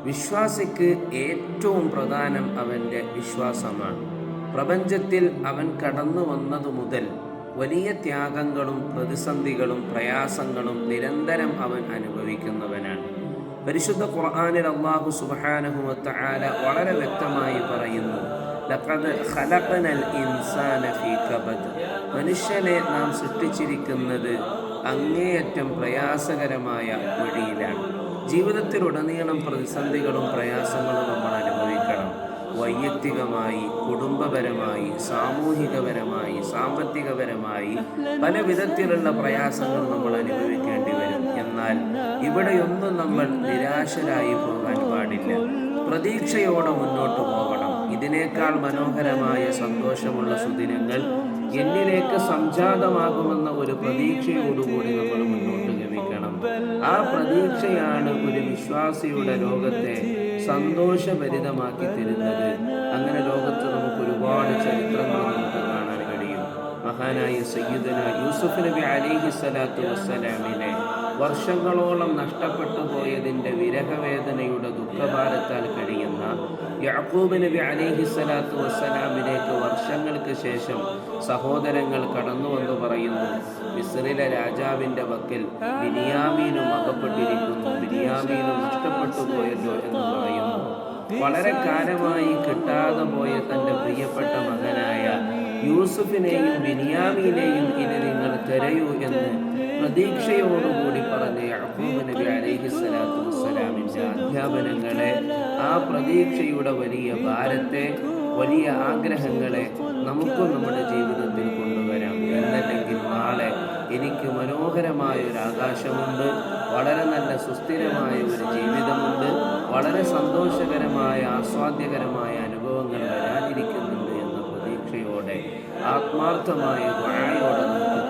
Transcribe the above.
വിശ്വാസിക്ക് ഏറ്റവും പ്രധാനം അവൻ്റെ വിശ്വാസമാണ്. പ്രപഞ്ചത്തിൽ അവൻ കടന്നു വന്നതു മുതൽ വലിയ ത്യാഗങ്ങളും പ്രതിസന്ധികളും പ്രയാസങ്ങളും നിരന്തരം അവൻ അനുഭവിക്കുന്നവനാണ്. പരിശുദ്ധ ഖുർആനിൽ അല്ലാഹു സുബ്ഹാനഹു വ തആല വളരെ വ്യക്തമായി പറയുന്നു, ലഖദ് ഖലഖനൽ ഇൻസാന ഫീ കബദ്. മനുഷ്യനെ നാം സൃഷ്ടിച്ചിരിക്കുന്നത് അങ്ങേയറ്റം പ്രയാസകരമായ വഴിയിലാണ്. ജീവിതത്തിലുടനീളം പ്രതിസന്ധികളും പ്രയാസങ്ങളും നമ്മൾ അനുഭവിക്കണം. വൈയക്തികമായി, കുടുംബപരമായി, സാമൂഹികപരമായി, സാമ്പത്തികപരമായി പല വിധത്തിലുള്ള പ്രയാസങ്ങൾ നമ്മൾ അനുഭവിക്കേണ്ടി വരും. എന്നാൽ ഇവിടെയൊന്നും നമ്മൾ നിരാശരായി പോകാൻ പാടില്ല. പ്രതീക്ഷയോടെ മുന്നോട്ട് പോകണം. ഇതിനേക്കാൾ മനോഹരമായ സന്തോഷമുള്ള സുദിനങ്ങൾ എന്നിലേക്ക് സംജാതമാകുമെന്ന ഒരു പ്രതീക്ഷയോടുകൂടി നമ്മൾ മുന്നോട്ട് ഗമിക്കണം. ആ പ്രതീക്ഷയാണ് ഒരു വിശ്വാസിയുടെ ലോകത്തെ സന്തോഷഭരിതമാക്കി തരുന്നത്. അങ്ങനെ ലോകത്ത് നമുക്ക് ഒരുപാട് ചരിത്രങ്ങൾ നമുക്ക് കാണാൻ കഴിയും. മഹാനായ സയ്യിദുന യൂസുഫ് നബി അലൈഹിസ്സലാത്തു വസ്സലാമിനെ വർഷങ്ങളോളം നഷ്ടപ്പെട്ടു പോയതിൻ്റെ വിരഹവേദനയുടെ ദുഃഖഭാരത്താൽ കഴിയുന്ന യഅ്ഖൂബ് നബി അലൈഹിസ്സലാത്തു വസ്സലാമിലേക്ക് വർഷങ്ങൾക്ക് ശേഷം സഹോദരങ്ങൾ കടന്നുവന്ന് പറയുന്നു, മിസ്രിലെ രാജാവിൻ്റെ പക്കൽ ബിനിയാമീനും അകപ്പെട്ടിരിക്കുന്നു, ബിനിയാമീനും നഷ്ടപ്പെട്ടു പോയല്ലോ എന്ന് പറയുന്നു. വളരെ കാലമായി കിട്ടാതെ പോയ തൻ്റെ പ്രിയപ്പെട്ട മകനായ യൂസുഫിനെയും ബിനിയാമീനെയും ഇനി നിങ്ങൾ തിരയൂ എന്ന് പ്രതീക്ഷയോടുകൂടി പറഞ്ഞ യഅ്ഖൂബ് നബി അലൈഹിസ്സലാത്തു വസ്സലാമിൻ്റെ അധ്യാപനങ്ങളെ, ആ പ്രതീക്ഷയുടെ വലിയ ഭാരത്തെ, വലിയ ആഗ്രഹങ്ങളെ നമുക്കും നമ്മുടെ ജീവിതത്തിൽ കൊണ്ടുവരാം. എന്നല്ലെങ്കിൽ നാളെ എനിക്ക് മനോഹരമായ ഒരു ആകാശമുണ്ട്, വളരെ നല്ല സുസ്ഥിരമായ ഒരു ജീവിതമുണ്ട്, വളരെ സന്തോഷകരമായ ആസ്വാദ്യകരമായ അനുഭവങ്ങൾ വരാനിരിക്കുന്നുണ്ട് എന്ന പ്രതീക്ഷയോടെ ആത്മാർത്ഥമായ ദുആയോടെ നമുക്ക്